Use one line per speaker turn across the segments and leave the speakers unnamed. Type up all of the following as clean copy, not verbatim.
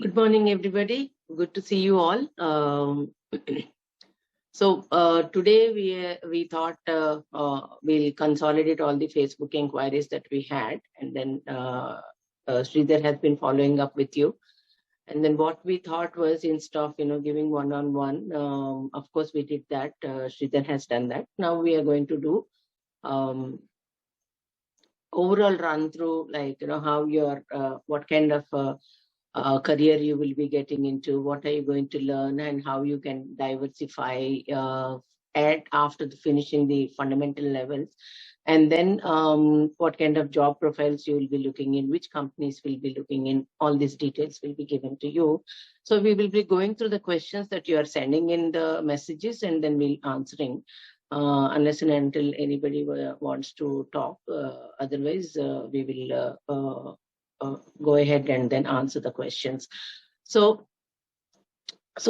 Good morning, everybody. Good to see you all. Today we thought we'll consolidate all the Facebook inquiries that we had, and then Sridhar has been following up with you. And then what we thought was, instead of giving one-on-one, of course we did that. Sridhar has done that. Now we are going to do overall run through, like how your what kind of career you will be getting into, what are you going to learn, and how you can diversify after finishing the fundamental levels. And then what kind of job profiles you will be looking in, which companies will be looking in, all these details will be given to you. So we will be going through the questions that you are sending in the messages, and then we'll answering. Unless and until anybody wants to talk. Otherwise, we will go ahead and then answer the questions. So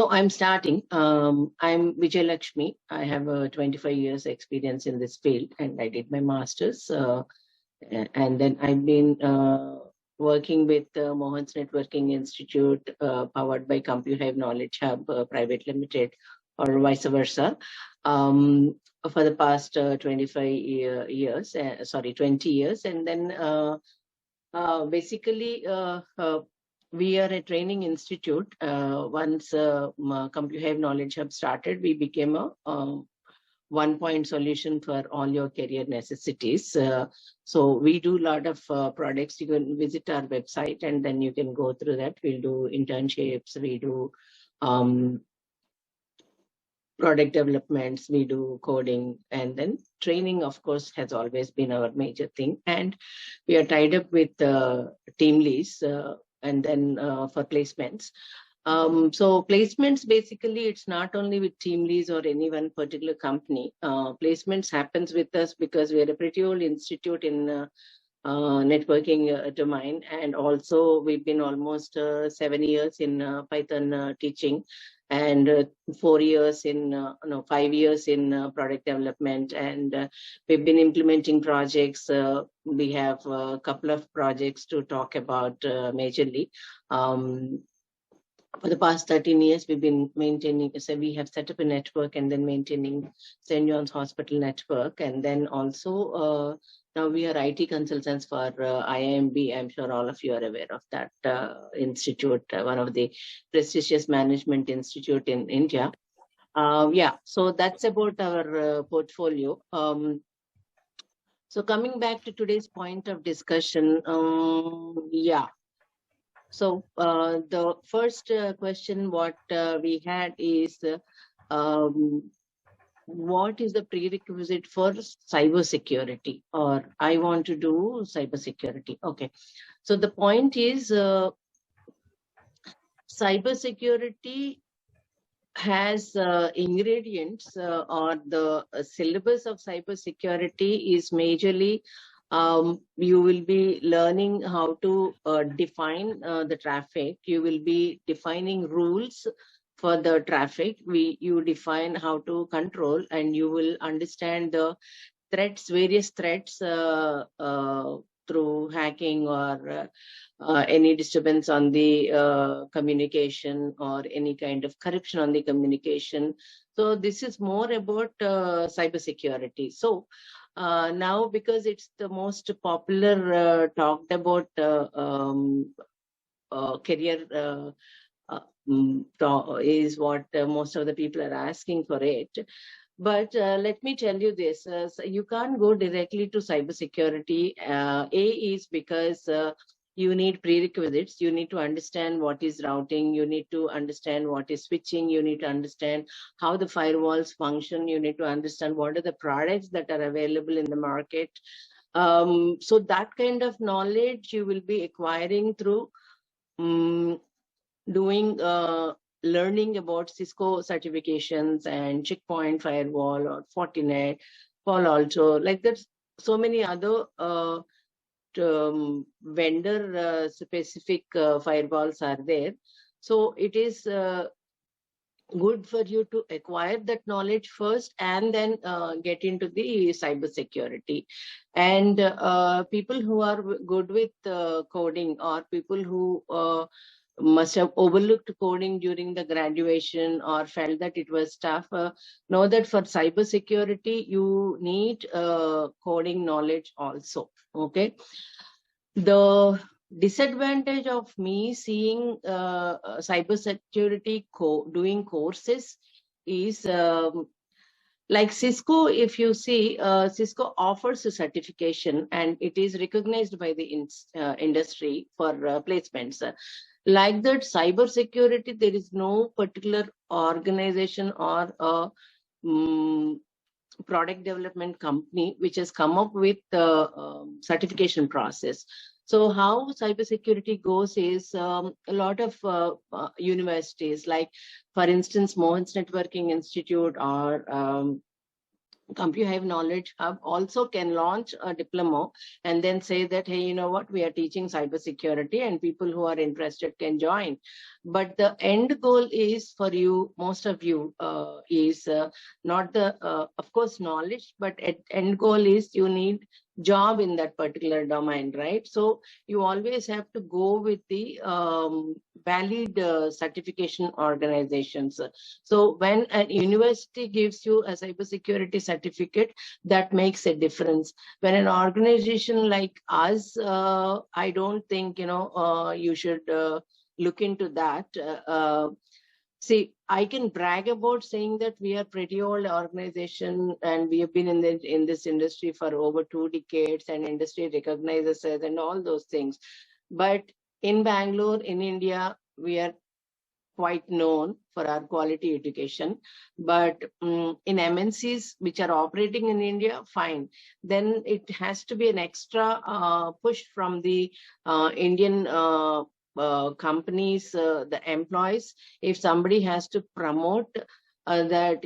I'm starting. I'm Vijay Lakshmi. I have 25 years experience in this field, and I did my master's. And then I've been working with Mohan's Networking Institute, powered by CompuHive Knowledge Hub Private Limited, or vice versa, for the past 20 years. And then basically, we are a training institute. Once CompuHive Knowledge Hub started, we became a one-point solution for all your career necessities. So we do a lot of products. You can visit our website and then you can go through that. We'll do internships, we do product developments, we do coding, and then training, of course, has always been our major thing. And we are tied up with team leads and then for placements. So placements, basically, it's not only with team leads or any one particular company. Placements happens with us because we are a pretty old institute in networking domain, and also we've been almost 7 years in Python teaching, and 4 years in 5 years in product development, and we've been implementing projects. We have a couple of projects to talk about majorly. For the past 13 years, we've been maintaining, so we have set up a network and then maintaining St. John's Hospital network. And then also, now we are IT consultants for IIMB. I'm sure all of you are aware of that institute, one of the prestigious management institute in India. Yeah, so that's about our portfolio. So coming back to today's point of discussion, yeah. So the first question what we had is, what is the prerequisite for cybersecurity? Or I want to do cybersecurity. Okay. So the point is, cybersecurity has ingredients, or the syllabus of cybersecurity is majorly, you will be learning how to define the traffic. You will be defining rules for the traffic. You define how to control, and you will understand the threats, various threats through hacking or any disturbance on the communication or any kind of corruption on the communication. So this is more about cybersecurity. So now, because it's the most popular talked about career is what most of the people are asking for it. But let me tell you this, so you can't go directly to cybersecurity. A is because you need prerequisites. You need to understand what is routing. You need to understand what is switching. You need to understand how the firewalls function. You need to understand what are the products that are available in the market. So that kind of knowledge you will be acquiring through doing learning about Cisco certifications and Checkpoint Firewall or Fortinet, Palo Alto. Like there's so many other vendor specific firewalls are there. So it is good for you to acquire that knowledge first and then get into the cybersecurity. And people who are good with coding, or people who must have overlooked coding during the graduation or felt that it was tough. Know that for cybersecurity, you need coding knowledge also. Okay. The disadvantage of me seeing cybersecurity doing courses is like Cisco. If you see, Cisco offers a certification and it is recognized by the industry for placements. Like that, cybersecurity, there is no particular organization or product development company which has come up with the certification process. So how cybersecurity goes is a lot of universities, like for instance, Mohan's Networking Institute or CompuHive Knowledge Hub also can launch a diploma and then say that, hey, you know what, we are teaching cybersecurity and people who are interested can join. But the end goal is for you, most of you, is not the, of course, knowledge, but end goal is you need job in that particular domain, right? So you always have to go with the valid certification organizations. So when a university gives you a cybersecurity certificate, that makes a difference. When an organization like us, I don't think, you should look into that. See, I can brag about saying that we are pretty old organization and we have been in this industry for over 2 decades and industry recognizes us and all those things. But in Bangalore, in India, we are quite known for our quality education. But in MNCs which are operating in India, fine. Then it has to be an extra push from the Indian companies, the employees. If somebody has to promote that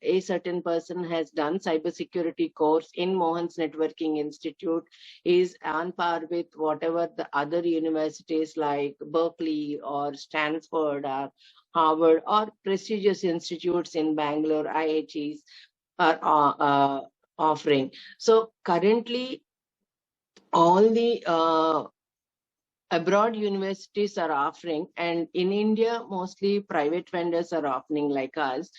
a certain person has done cybersecurity course in Mohan's Networking Institute, is on par with whatever the other universities like Berkeley or Stanford or Harvard or prestigious institutes in Bangalore, IITs are offering. So currently, all the abroad universities are offering, and in India, mostly private vendors are offering like us.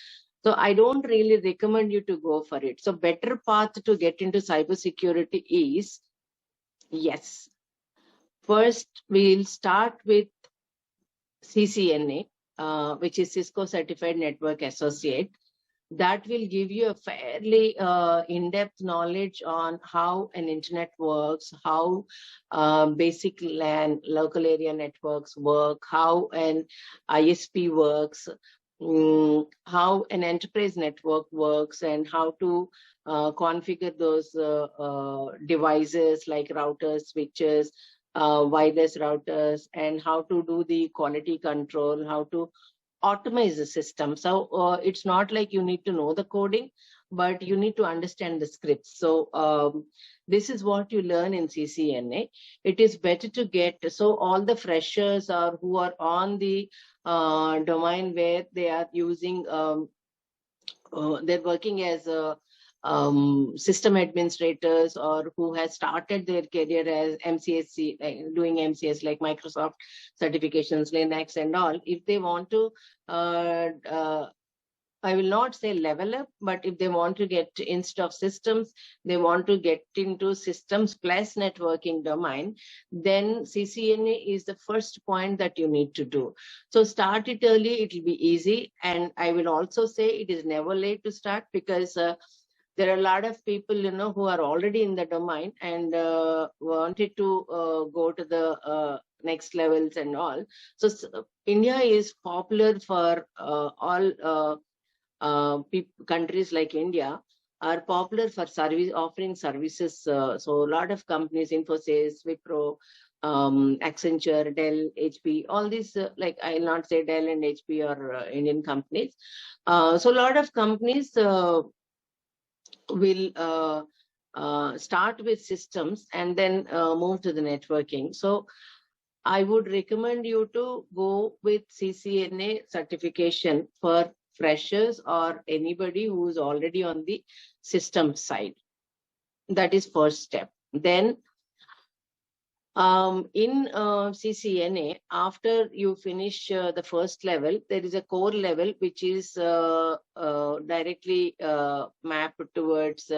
So I don't really recommend you to go for it. So better path to get into cybersecurity is, yes, first we'll start with CCNA, which is Cisco Certified Network Associate. That will give you a fairly in-depth knowledge on how an internet works, how basic LAN, local area networks work, how an ISP works, how an enterprise network works, and how to configure those devices like routers, switches, wireless routers, and how to do the quality control, how to automate the system. So it's not like you need to know the coding, but you need to understand the scripts. So this is what you learn in CCNA. It is better to get, so all the freshers or who are on the domain where they are using, they're working as a system administrators, or who has started their career as MCSC, doing MCS like Microsoft certifications, Linux and all. If they want to, I will not say level up, but if they want to get, instead of systems, they want to get into systems plus networking domain, then CCNA is the first point that you need to do. So start it early, it will be easy. And I will also say it is never late to start, because there are a lot of people, who are already in the domain and wanted to go to the next levels and all. So India is popular for all countries like India are popular for service, offering services. So a lot of companies, Infosys, Wipro, Accenture, Dell, HP, all these, like I'll not say Dell and HP are Indian companies. So a lot of companies will start with systems and then move to the networking. So I would recommend you to go with CCNA certification for freshers or anybody who is already on the system side. That is first step. Then In CCNA, after you finish the first level, there is a core level which is directly mapped towards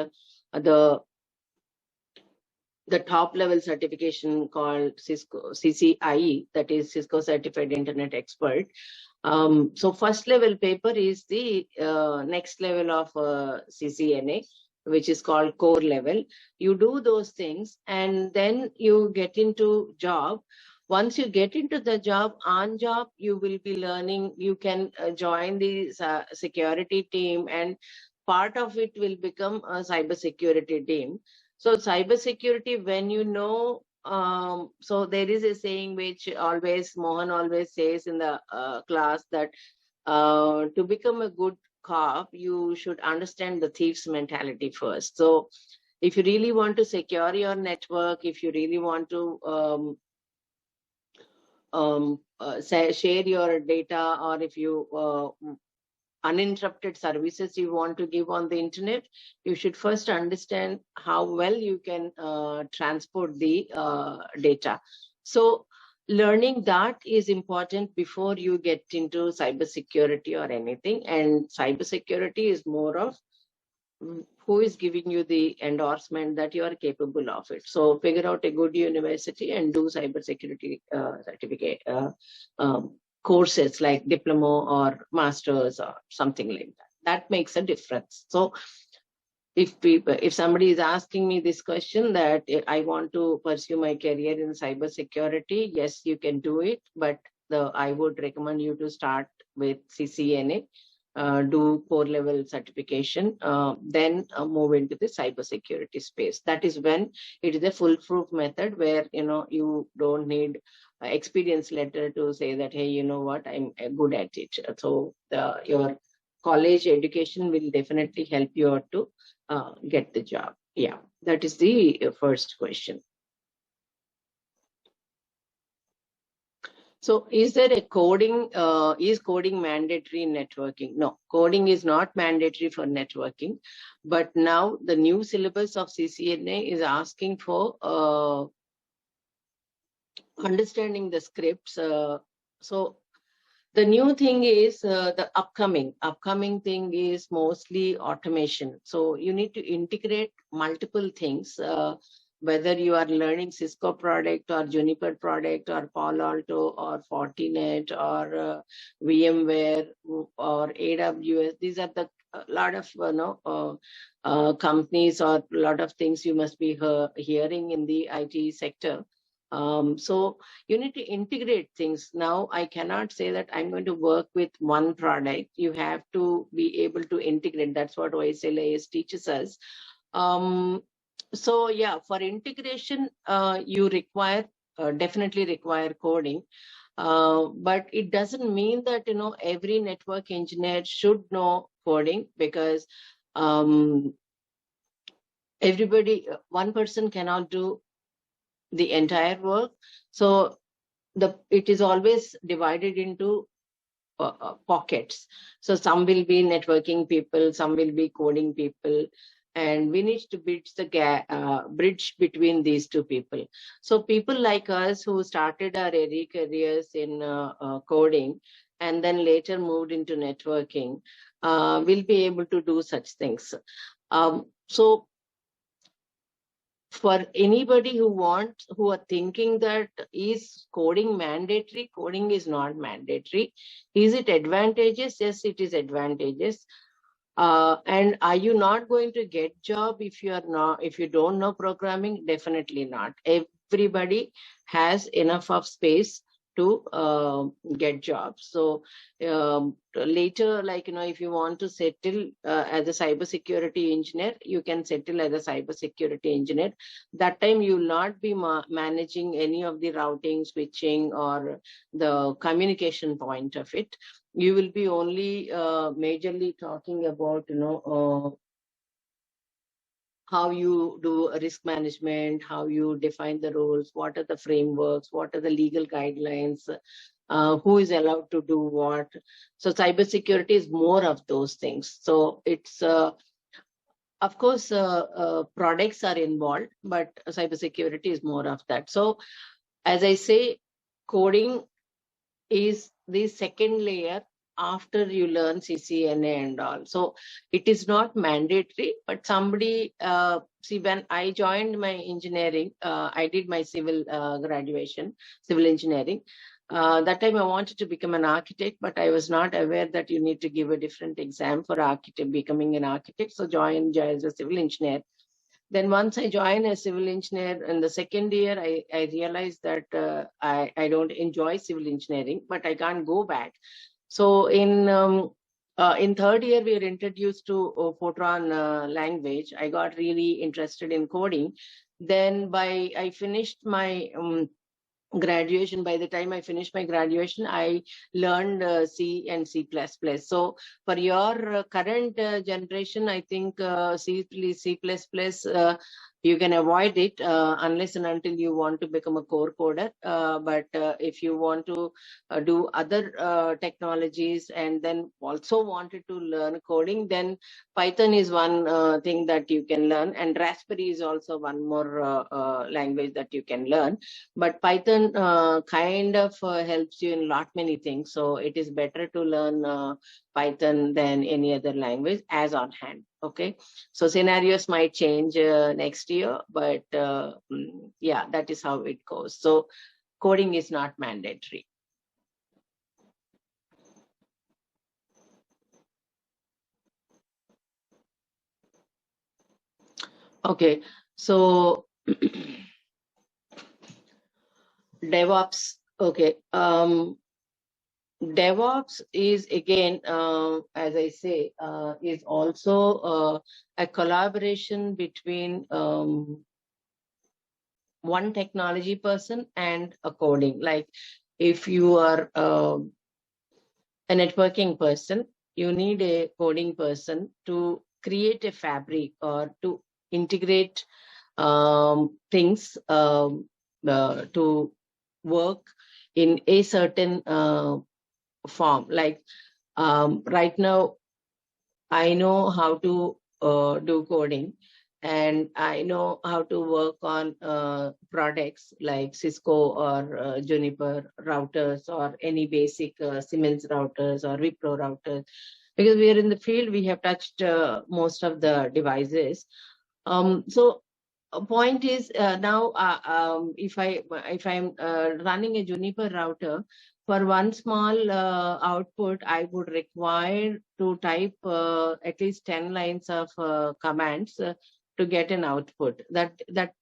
the top level certification called CCIE, that is Cisco Certified Internet Expert. So first level paper is the next level of CCNA, which is called core level. You do those things and then you get into job. Once you get into the job, on job, you will be learning, you can join the security team, and part of it will become a cybersecurity team. So cybersecurity, when you know, so there is a saying which Mohan always says in the class, that to become a good cop, you should understand the thief's mentality first. So if you really want to secure your network, if you really want to share your data, or if you uninterrupted services you want to give on the internet, you should first understand how well you can transport the data. So learning that is important before you get into cybersecurity or anything. And cybersecurity is more of who is giving you the endorsement that you are capable of it. So figure out a good university and do cybersecurity certificate courses like diploma or masters or something like that. That makes a difference. So if somebody is asking me this question, that I want to pursue my career in cybersecurity, yes, you can do it, but I would recommend you to start with CCNA. Do core level certification, then move into the cybersecurity space. That is when it is a foolproof method, where you don't need experience letter to say that, hey, you know what, I'm good at it. So your college education will definitely help you out to get the job. Yeah, that is the first question. So is there a coding, is coding mandatory in networking? No, coding is not mandatory for networking, but now the new syllabus of CCNA is asking for understanding the scripts. So the new thing is the upcoming thing is mostly automation. So you need to integrate multiple things, whether you are learning Cisco product or Juniper product or Palo Alto or Fortinet or VMware or AWS. These are the lot of companies, or a lot of things you must be hearing in the IT sector. So you need to integrate things. Now, I cannot say that I'm going to work with one product. You have to be able to integrate. That's what OSLAS teaches us. So yeah, for integration, you definitely require coding. But it doesn't mean that, every network engineer should know coding, because one person cannot do the entire work. So it is always divided into pockets. So some will be networking people, some will be coding people, and we need to bridge between these two people. So people like us who started our early careers in coding and then later moved into networking will be able to do such things. So for anybody who are thinking that is coding mandatory, coding is not mandatory. Is it advantageous? Yes, it is advantageous. And are you not going to get job if you don't know programming? Definitely not. Everybody has enough of space to get jobs. So later, if you want to settle as a cybersecurity engineer, you can settle as a cybersecurity engineer. That time you will not be managing any of the routing, switching, or the communication point of it. You will be only majorly talking about how you do risk management, how you define the rules, what are the frameworks, what are the legal guidelines, who is allowed to do what. So cybersecurity is more of those things. So it's of course, products are involved, but cybersecurity is more of that. So, as I say, coding is the second layer after you learn CCNA and all. So it is not mandatory, but somebody, see, when I joined my engineering, I did my civil graduation, civil engineering. That time I wanted to become an architect, but I was not aware that you need to give a different exam for becoming an architect. So joined as a civil engineer. Then once I joined as civil engineer in the second year, I realized that I don't enjoy civil engineering, but I can't go back. So in third year, we were introduced to Fortran language. I got really interested in coding. Then I finished my graduation. By the time I finished my graduation, I learned C and C++. So for your current generation, I think C++, you can avoid it unless and until you want to become a core coder. But if you want to do other technologies and then also wanted to learn coding, then Python is one thing that you can learn, and Raspberry is also one more language that you can learn. But Python kind of helps you in lot many things. So it is better to learn Python than any other language as on hand. Okay. So scenarios might change next year, but yeah, that is how it goes. So coding is not mandatory. Okay. So DevOps. Okay. DevOps is again, as I say, is also a collaboration between one technology person and a coding. Like if you are a networking person, you need a coding person to create a fabric or to integrate things to work in a certain form. Like right now, I know how to do coding, and I know how to work on products like Cisco or Juniper routers or any basic Siemens routers or Wipro routers. Because we are in the field, we have touched most of the devices. So a point is now if I'm running a Juniper router, for one small output, I would require to type at least 10 lines of commands to get an output. That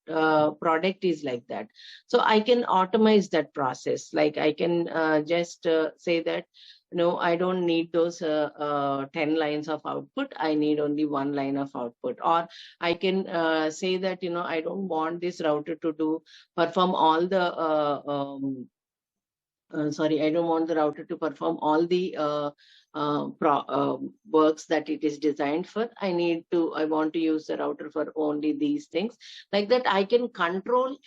product is like that. So I can automate that process. Like I can just say that, no, I don't need those 10 lines of output. I need only one line of output. Or I can say that, I don't want this router to perform all the I don't want the router to perform all the works that it is designed for. I want to use the router for only these things. Like that, I can control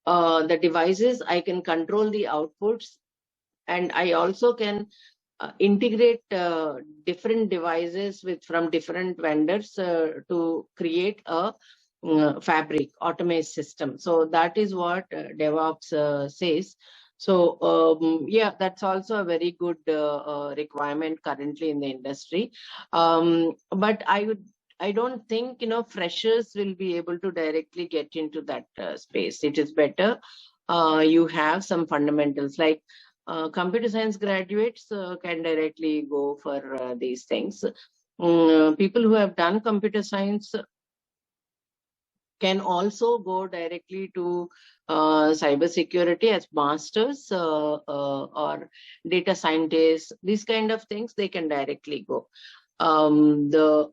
the devices, I can control the outputs, and I also can integrate different devices from different vendors to create a fabric, automate system. So that is what DevOps says. So yeah, that's also a very good requirement currently in the industry. But I don't think freshers will be able to directly get into that space. It is better you have some fundamentals, like computer science graduates can directly go for these things. People who have done computer science can also go directly to cybersecurity as masters or data scientists. These kind of things, they can directly go. The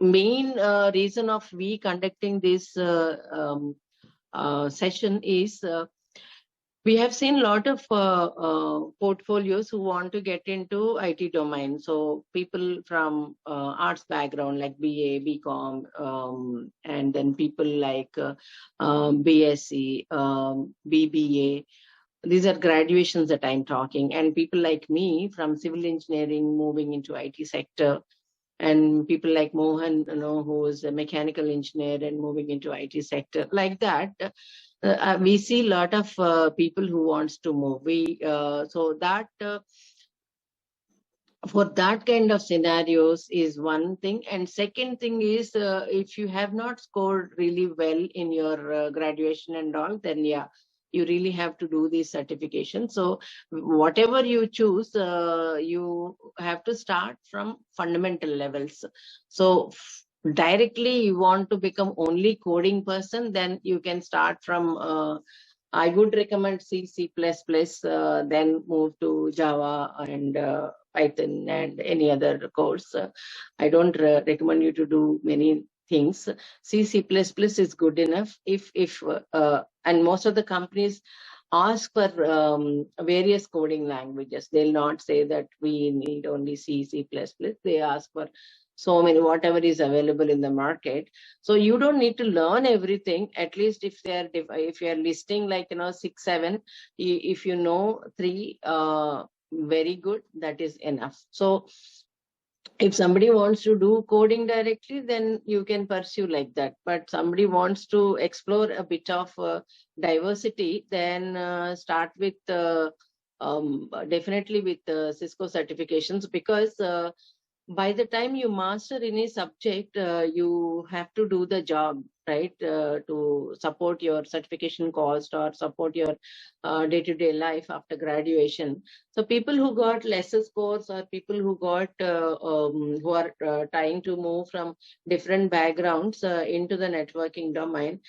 main reason of we conducting this session is we have seen a lot of portfolios who want to get into IT domain. So people from arts background like BA, BCom, and then people like BSc, BBA. These are graduations that I'm talking. And people like me from civil engineering moving into IT sector. and people like Mohan, who is a mechanical engineer and moving into IT sector, like that. We see a lot of people who wants to move. So that for that kind of scenarios is one thing. And second thing is, if you have not scored really well in your graduation and all, then yeah, you really have to do these certifications. So whatever you choose, you have to start from fundamental levels. So directly you want to become only coding person, then you can start from I would recommend C, C++, then move to Java and Python and any other course. I don't recommend you to do many things. C, C++ is good enough. And most of the companies ask for various coding languages. They'll not say that we need only C, C++. They ask for so many, whatever is available in the market. So you don't need to learn everything. At least if you are listing like 6, 7, if you know 3, very good, that is enough. So if somebody wants to do coding directly, then you can pursue like that. But somebody wants to explore a bit of diversity, then start with definitely with Cisco certifications, because by the time you master any subject, you have to do the job, right? To support your certification cost or support your day-to-day life after graduation. So people who got lesser scores, or people who who are trying to move from different backgrounds into the networking domain,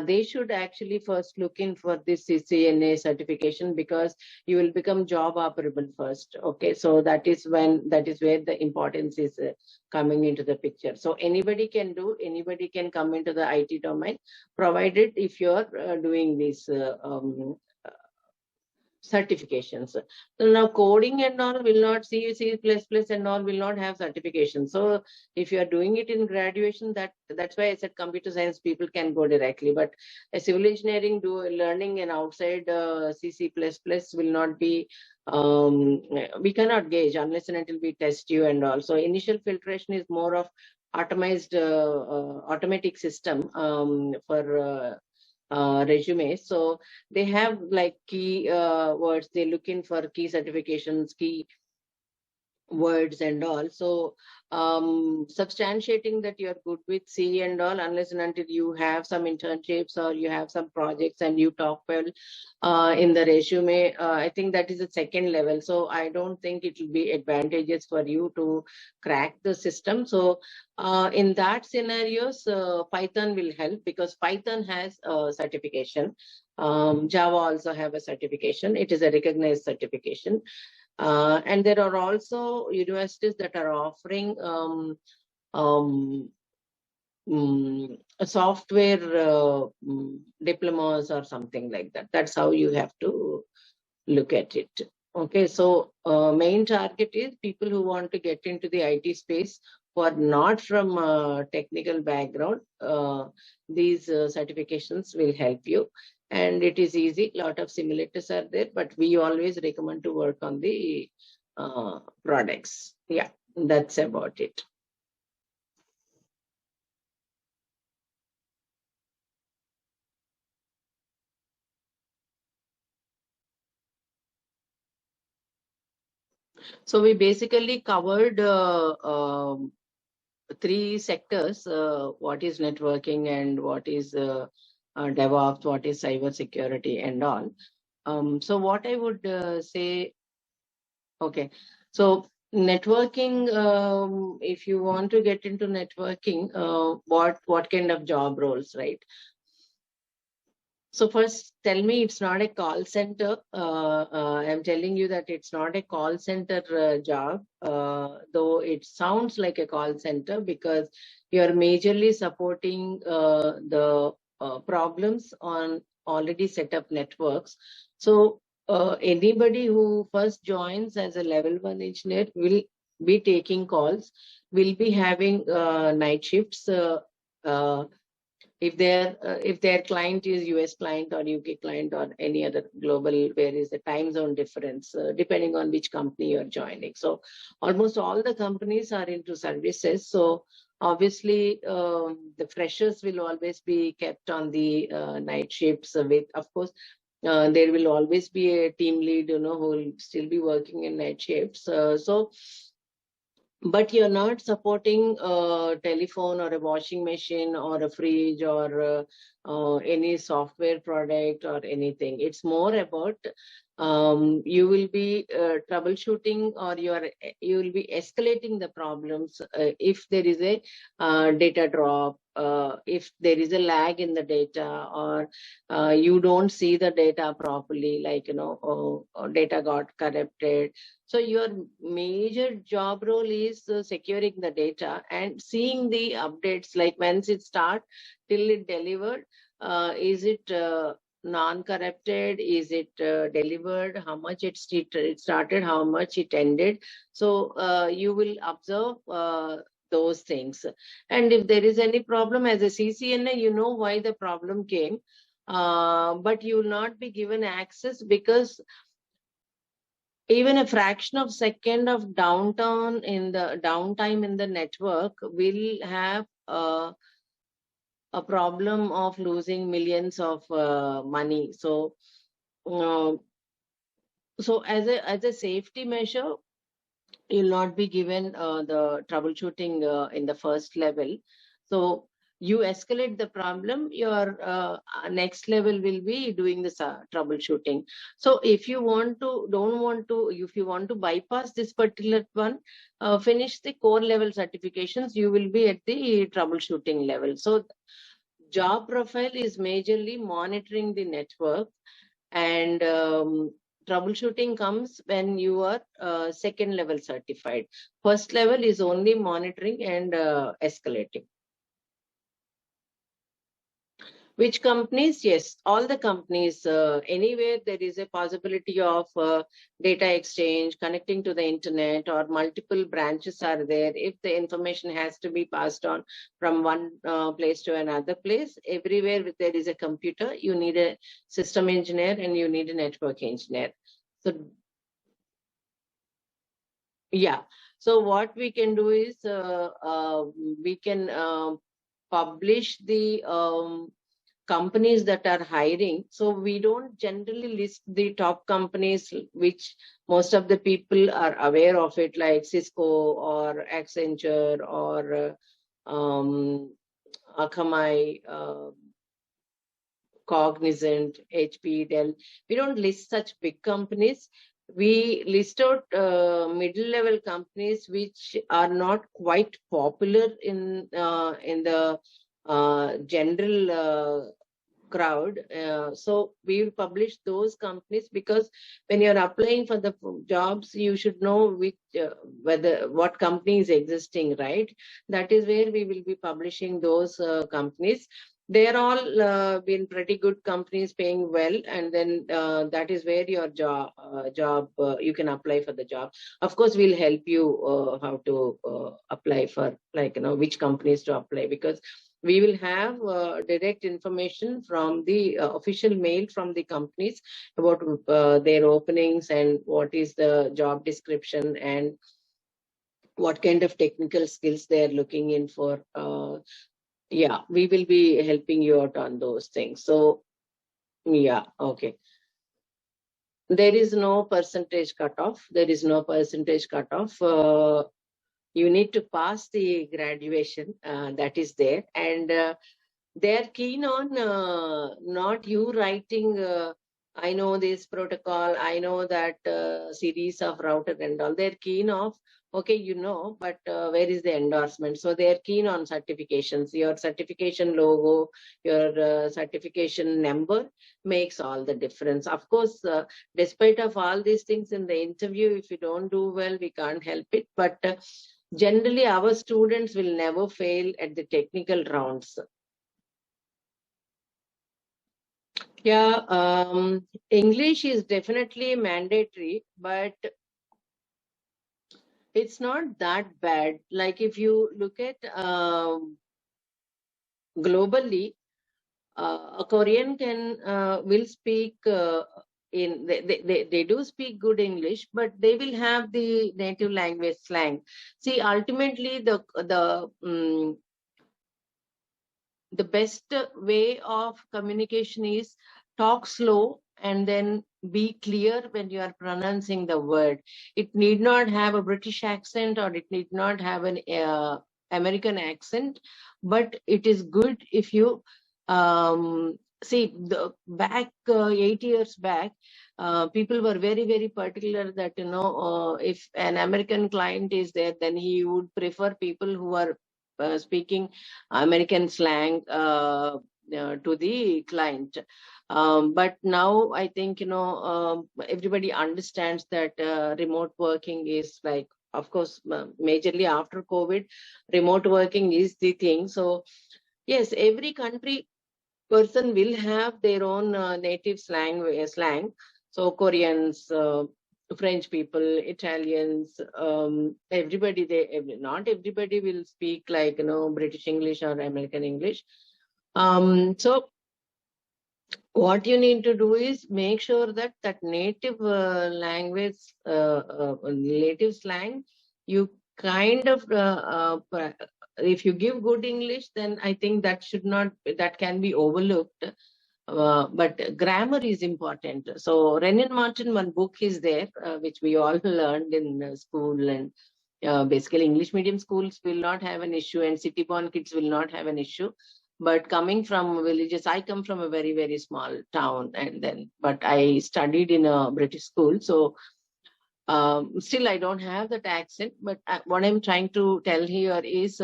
they should actually first look in for this CCNA certification, because you will become job operable first. Okay, so that is where the importance is coming into the picture. So anybody can come into the IT domain, provided if you are doing these certifications. So now coding and all will not, C, C++ and all will not have certifications. So if you are doing it in graduation, that's why I said computer science people can go directly. But a civil engineering learning and outside C, C++ will not be, we cannot gauge unless and until we test you and all. So initial filtration is more of automatic system for resumes. So they have like key words. They look in for key certifications, key words and all. So substantiating that you're good with C and all, unless and until you have some internships or you have some projects and you talk well in the resume, I think that is the second level. So I don't think it will be advantageous for you to crack the system. So in that scenarios, Python will help, because Python has a certification. Java also have a certification. It is a recognized certification. And there are also universities that are offering software diplomas or something like that. That's how you have to look at it. Okay, so main target is people who want to get into the IT space, who are not from technical background. These certifications will help you. And it is easy. A lot of simulators are there, but we always recommend to work on the products. Yeah, that's about it. So we basically covered 3 sectors: what is networking, and what is DevOps, what is cybersecurity and all. So what I would say, okay, so networking, if you want to get into networking, what kind of job roles, right? So first, tell me it's not a call center. I'm telling you that it's not a call center job, though it sounds like a call center, because you're majorly supporting the problems on already set up networks. So anybody who first joins as a level 1 engineer will be taking calls, will be having night shifts. if their client is US client or UK client or any other global, where is the time zone difference, depending on which company you're joining. So almost all the companies are into services. So obviously, the freshers will always be kept on the night shifts with, of course, there will always be a team lead, who will still be working in night shifts. But you're not supporting a telephone or a washing machine or a fridge or any software product or anything. It's more about you will be troubleshooting, or you will be escalating the problems if there is a data drop, if there is a lag in the data, or you don't see the data properly, like data got corrupted. So your major job role is securing the data and seeing the updates, like once it start till it delivered. Is it non-corrupted? Is it delivered? How much it started? How much it ended? So you will observe those things. And if there is any problem as a CCNA, you know why the problem came, but you will not be given access, because even a fraction of second of downtime in the network will have a problem of losing millions of money. So uh, as a safety measure, you'll not be given the troubleshooting in the first level. So you escalate the problem, your next level will be doing the troubleshooting. So if you if you want to bypass this particular one, finish the core level certifications, you will be at the troubleshooting level. So job profile is majorly monitoring the network, and troubleshooting comes when you are second level certified. First level is only monitoring and escalating. Which companies? Yes, all the companies. Anywhere there is a possibility of data exchange, connecting to the internet, or multiple branches are there. If the information has to be passed on from one place to another place, everywhere there is a computer, you need a system engineer and you need a network engineer. So yeah. So what we can do is we can publish the companies that are hiring. So we don't generally list the top companies, which most of the people are aware of it, like Cisco or Accenture or Akamai, Cognizant, HP, Dell. We don't list such big companies. We list out middle-level companies which are not quite popular in the general crowd. So we will publish those companies, because when you're applying for the jobs, you should know which what company is existing, right? That is where we will be publishing those companies. They're all been pretty good companies, paying well, and then that is where your job you can apply for the job. Of course, we'll help you how to apply for, like, which companies to apply, because we will have direct information from the official mail from the companies about their openings and what is the job description and what kind of technical skills they are looking in for. Yeah, we will be helping you out on those things. So yeah, okay. There is no percentage cutoff. There is no percentage cutoff. You need to pass the graduation, that is there, and they're keen on not you writing, I know this protocol, I know that series of router and all. They're keen of, okay, but where is the endorsement? So they're keen on certifications. Your certification logo, your certification number makes all the difference. Of course, despite of all these things in the interview, if you don't do well, we can't help it. But generally, our students will never fail at the technical rounds. Yeah, English is definitely mandatory, but it's not that bad. Like if you look at globally, a Korean will speak they do speak good English, but they will have the native language slang. See, ultimately the best way of communication is talk slow and then be clear when you are pronouncing the word. It need not have a British accent or it need not have an American accent, but it is good if you see the back 8 years back. People were very, very particular that, if an American client is there, then he would prefer people who are speaking American slang to the client. But now I think, everybody understands that remote working is like, of course, majorly after COVID, remote working is the thing. So yes, every country person will have their own native slang. So Koreans, French people, Italians, everybody, not everybody will speak like, British English or American English. So what you need to do is make sure that native language, native slang, you kind of, if you give good English, then I think that can be overlooked. But grammar is important. So Renan Martin, one book is there, which we all learned in school, and basically English medium schools will not have an issue and city born kids will not have an issue. But coming from villages, I come from a very, very small town, but I studied in a British school. So still I don't have that accent, but what I'm trying to tell here is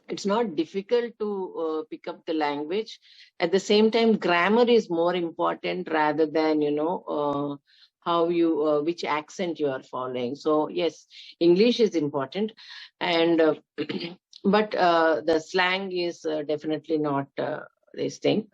it's not difficult to pick up the language. At the same time, grammar is more important rather than, how you, which accent you are following. So yes, English is important. And, but the slang is definitely not this thing.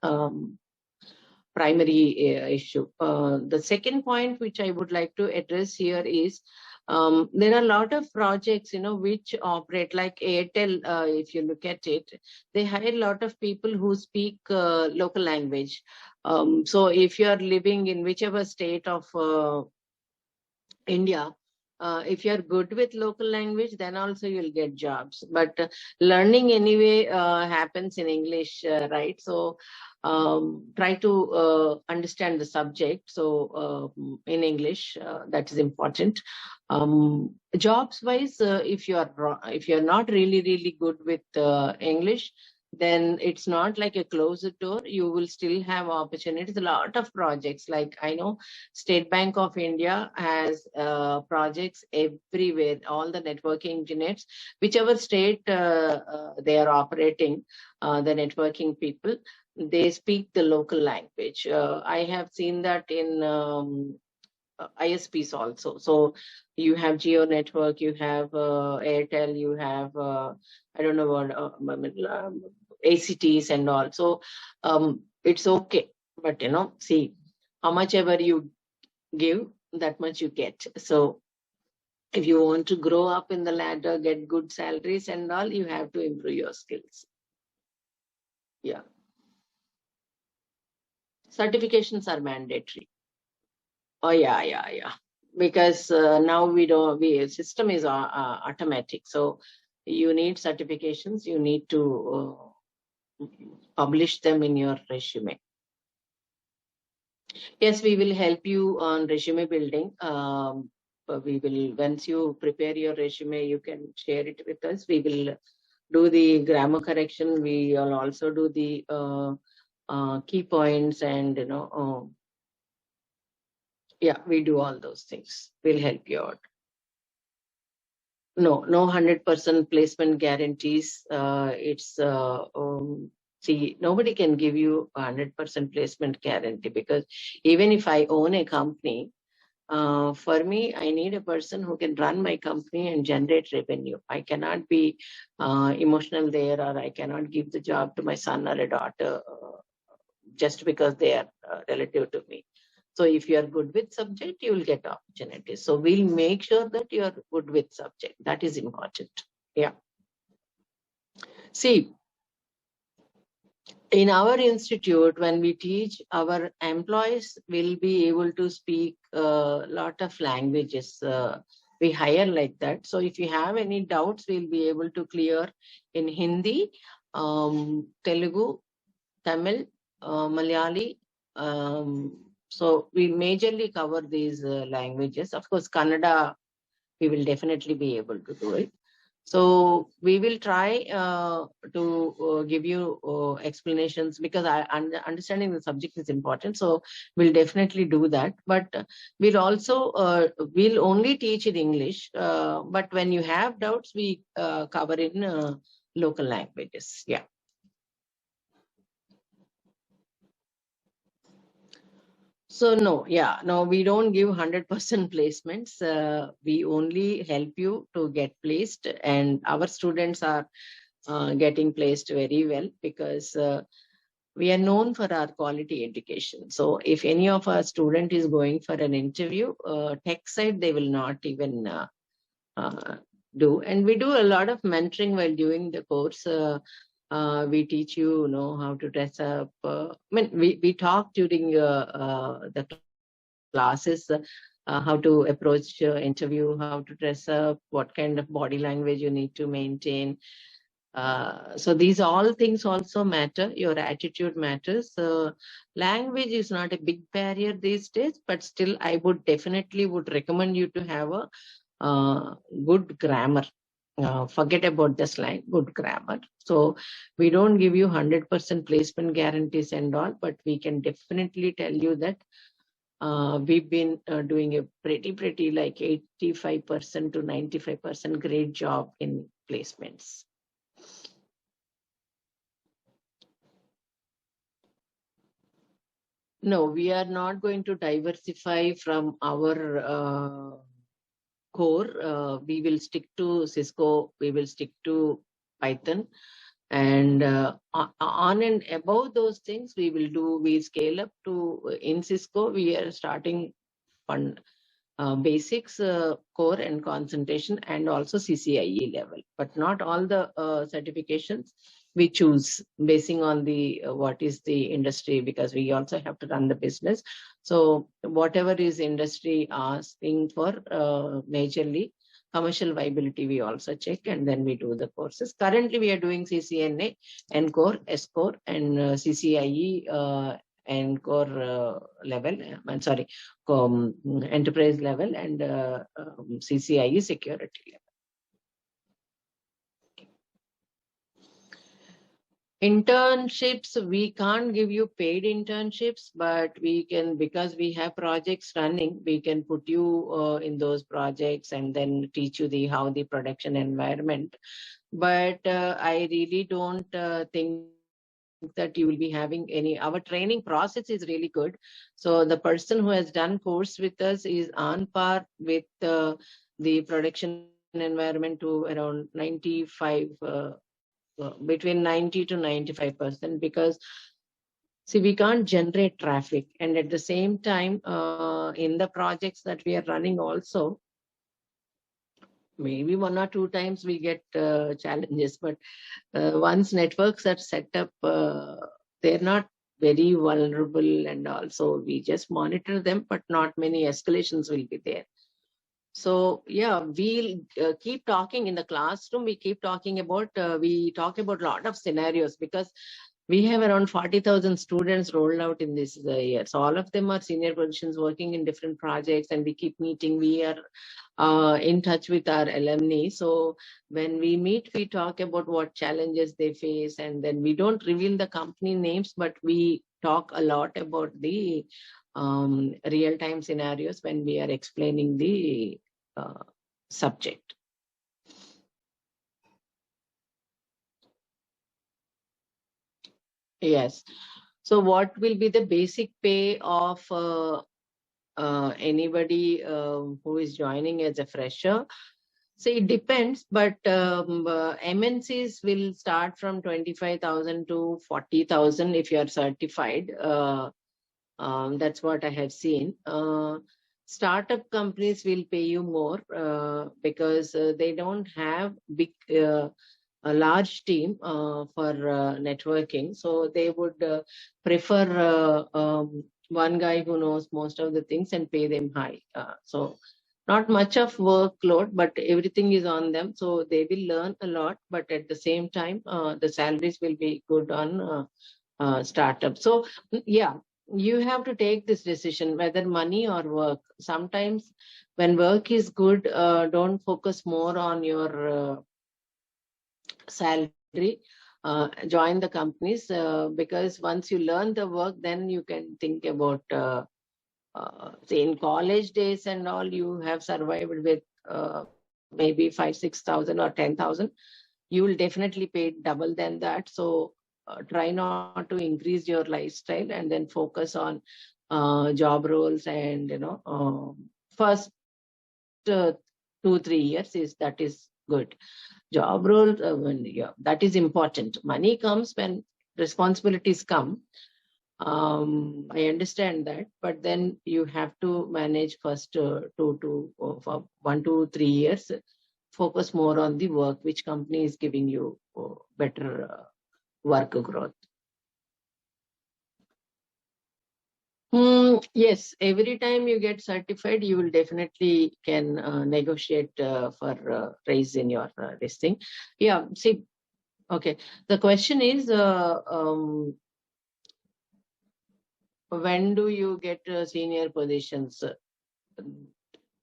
Primary issue. The second point which I would like to address here is there are a lot of projects, which operate like Airtel. If you look at it, they hire a lot of people who speak local language. So if you are living in whichever state of India, if you're good with local language, then also you'll get jobs. But learning anyway happens in English, right? So try to understand the subject. So in English, that is important. Jobs wise, if you're not really, really good with English, then it's not like a closed door. You will still have opportunities. A lot of projects, like I know State Bank of India has projects everywhere. All the networking engineers, whichever state they are operating, the networking people, they speak the local language. I have seen that in ISPs also. So you have Geo Network, you have Airtel, you have I don't know what ACTs and all. So it's okay, but see, how much ever you give, that much you get. So if you want to grow up in the ladder, get good salaries and all, you have to improve your skills. Yeah. Certifications are mandatory. Oh yeah. Because now system is automatic. So you need certifications. You need to publish them in your resume. Yes, we will help you on resume building. We will, once you prepare your resume, you can share it with us. We will do the grammar correction. We will also do the key points, and yeah, we do all those things. We'll help you out. No 100% placement guarantees. See, nobody can give you 100% placement guarantee, because even if I own a company, for me, I need a person who can run my company and generate revenue. I cannot be emotional there, or I cannot give the job to my son or a daughter just because they are relative to me. So if you are good with subject, you will get opportunities. So we'll make sure that you are good with subject. That is important. Yeah. See, In our institute, when we teach, our employees will be able to speak a lot of languages. We hire like that. So if you have any doubts, we'll be able to clear in Hindi, Telugu, Tamil, Malayali. So we majorly cover these languages. Of course, Kannada, we will definitely be able to do it. So we will try to give you explanations, because understanding the subject is important. So we'll definitely do that. But we'll also we'll only teach in English. But when you have doubts, we cover in local languages. Yeah. So no, we don't give 100% placements. We only help you to get placed, and our students are getting placed very well, because we are known for our quality education. So if any of our student is going for an interview, tech side, they will not even uh, do. And we do a lot of mentoring while doing the course. We teach you, how to dress up. We talk during the classes, how to approach interview, how to dress up, what kind of body language you need to maintain. So these all things also matter. Your attitude matters. Language is not a big barrier these days, but still I would definitely would recommend you to have a good grammar. Forget about the slang, good grammar. So we don't give you 100% placement guarantees and all, but we can definitely tell you that we've been doing a pretty like 85% to 95% great job in placements. No, we are not going to diversify from our core. We will stick to Cisco, we will stick to Python, and on and above those things, we scale up to in Cisco. We are starting on basics, core and concentration, and also CCIE level, but not all the certifications we choose basing on the what is the industry, because we also have to run the business. So whatever is industry asking for, majorly commercial viability we also check, and then we do the courses. Currently we are doing CCNA, Encor, scor, and CCIE Encor level. I'm sorry, enterprise level, and CCIE security level. Internships, we can't give you paid internships, but we can, because we have projects running, we can put you in those projects and then teach you how the production environment. But I really don't think that you will be having any. Our training process is really good. So the person who has done course with us is on par with the production environment to around 95, between 90 to 95%, because see, we can't generate traffic, and at the same time, in the projects that we are running also, maybe 1 or 2 times we get challenges, but once networks are set up, they're not very vulnerable, and also we just monitor them, but not many escalations will be there. So yeah, we'll keep talking in the classroom. We keep talking about, we talk about a lot of scenarios, because we have around 40,000 students rolled out in this year. So all of them are senior positions working in different projects, and we keep meeting. We are in touch with our alumni. So when we meet, we talk about what challenges they face, and then we don't reveal the company names, but we talk a lot about the real-time scenarios when we are explaining the subject. Yes. So what will be the basic pay of anybody who is joining as a fresher? So it depends, but MNCs will start from 25,000 to 40,000 if you are certified. That's what I have seen. Startup companies will pay you more because they don't have big a large team for networking. So they would prefer one guy who knows most of the things and pay them high. So not much of workload, but everything is on them. So they will learn a lot, but at the same time, the salaries will be good on startup. So yeah, you have to take this decision whether money or work. Sometimes when work is good, don't focus more on your salary. Join the companies because once you learn the work, then you can think about say in college days and all, you have survived with maybe 5,000, 6,000 or 10,000. You will definitely pay double than that. So try not to increase your lifestyle and then focus on job roles. And first 2-3 years is good. Job role, yeah, that is important. Money comes when responsibilities come. I understand that, but then you have to manage first for 1 to 3 years. Focus more on the work, which company is giving you better work growth. Yes, every time you get certified, you will definitely can negotiate for raise in your this thing. Yeah, see, okay. The question is, when do you get senior positions?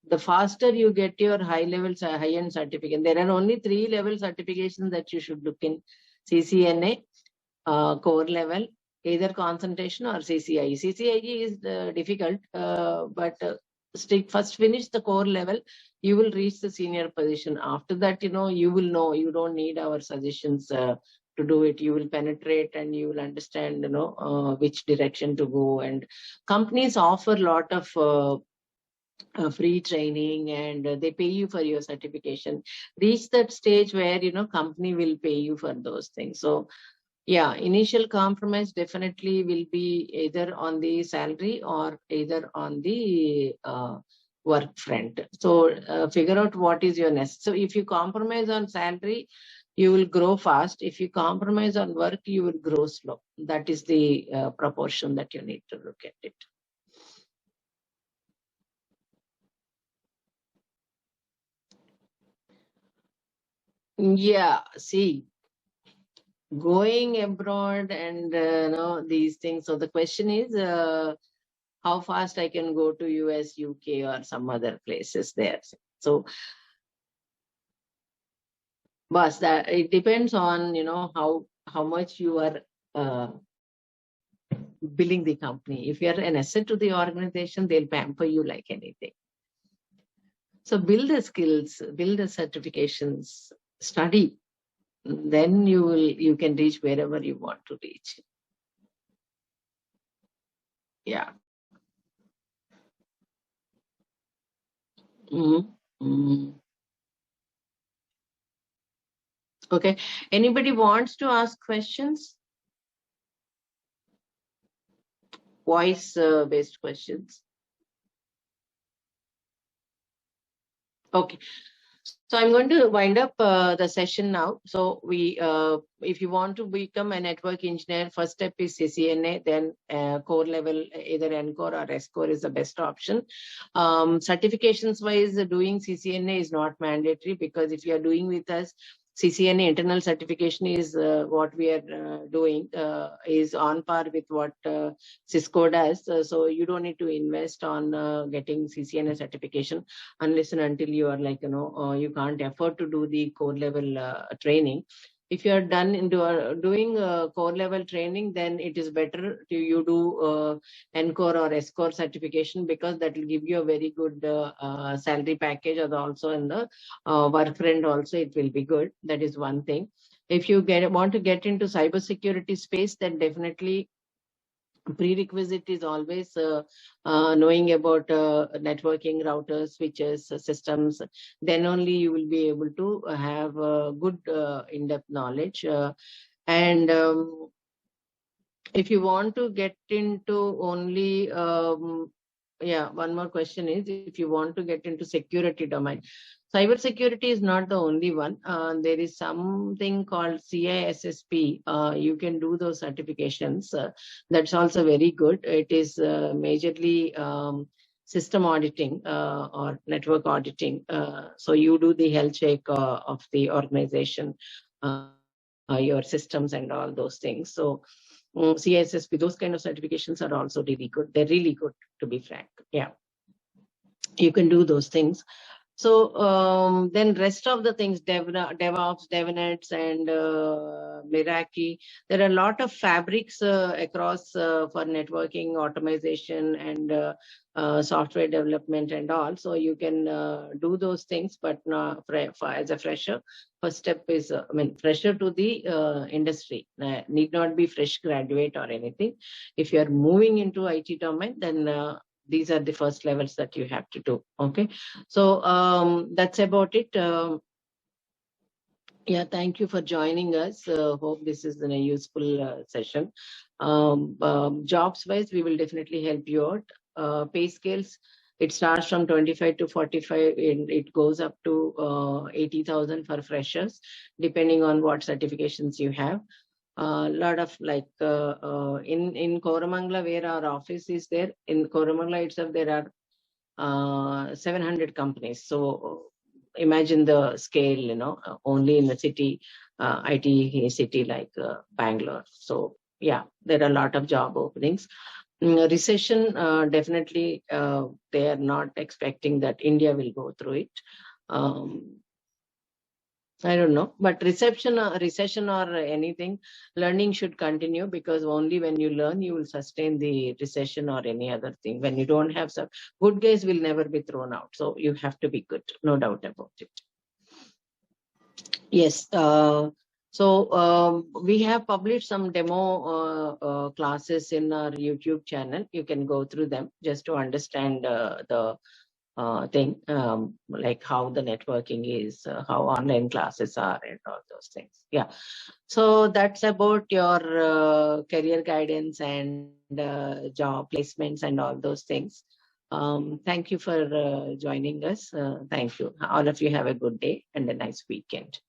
The faster you get your high-end certificate. There are only 3-level certifications that you should look in: CCNA, core level, either concentration or CCIE. CCIE is difficult, but first finish the core level, you will reach the senior position. After that, you will know. You don't need our suggestions to do it. You will penetrate and you will understand, which direction to go. And companies offer a lot of free training, and they pay you for your certification. Reach that stage where company will pay you for those things. So yeah, initial compromise definitely will be either on the salary or either on the work front. So figure out what is your nest. So if you compromise on salary, you will grow fast. If you compromise on work, you will grow slow. That is the proportion that you need to look at it. Yeah, see, going abroad and these things. So the question is, how fast I can go to US, UK, or some other places there. So, but that it depends on how much you are billing the company. If you are an asset to the organization, they'll pamper you like anything. So build the skills, build the certifications, study. Then you can reach wherever you want to reach. Yeah. Okay. Anybody wants to ask questions? Voice-based questions. Okay. So I'm going to wind up the session now. So if you want to become a network engineer, first step is CCNA, then core level, either Encor or scor is the best option. Certifications wise, doing CCNA is not mandatory, because if you are doing with us, CCNA internal certification is what we are doing, is on par with what Cisco does. So you don't need to invest on getting CCNA certification unless and until you are like, you can't afford to do the core level training. If you are done into doing core level training, then it is better you do Encor or scor certification, because that will give you a very good salary package, or also in the work front also it will be good. That is one thing. If you want to get into cybersecurity space, then definitely prerequisite is always knowing about networking, routers, switches, systems. Then only you will be able to have good in-depth knowledge. And if you want to get into only yeah, one more question is, if you want to get into security domain, cybersecurity is not the only one. There is something called CISSP. You can do those certifications. That's also very good. It is majorly system auditing or network auditing. So you do the health check of the organization, your systems and all those things. So CISSP, those kind of certifications are also really good. They're really good, to be frank. Yeah, you can do those things. So then rest of the things, DevOps, DevNets, and Meraki, there are a lot of fabrics across for networking, automation, and software development and all. So you can do those things, but as a fresher, first step is, fresher to the industry. Need not be fresh graduate or anything. If you are moving into IT domain, then these are the first levels that you have to do. Okay. So that's about it. Yeah, thank you for joining us. Hope this is a useful session. Jobs wise, we will definitely help you out. Pay scales, it starts from 25 to 45 and it goes up to 80,000 for freshers, depending on what certifications you have. A lot of in Koramangala, where our office is there, in Koramangala itself, there are 700 companies. So imagine the scale, only in the city, IT city like Bangalore. So yeah, there are a lot of job openings. Recession, definitely they are not expecting that India will go through it. I don't know, but recession or anything, learning should continue, because only when you learn, you will sustain the recession or any other thing. When you don't have some good guys, will never be thrown out. So you have to be good, no doubt about it. Yes. So we have published some demo classes in our YouTube channel. You can go through them just to understand the thing, like how the networking is, how online classes are, and all those things. Yeah. So that's about your career guidance and job placements and all those things. Thank you for joining us. Thank you. All of you have a good day and a nice weekend.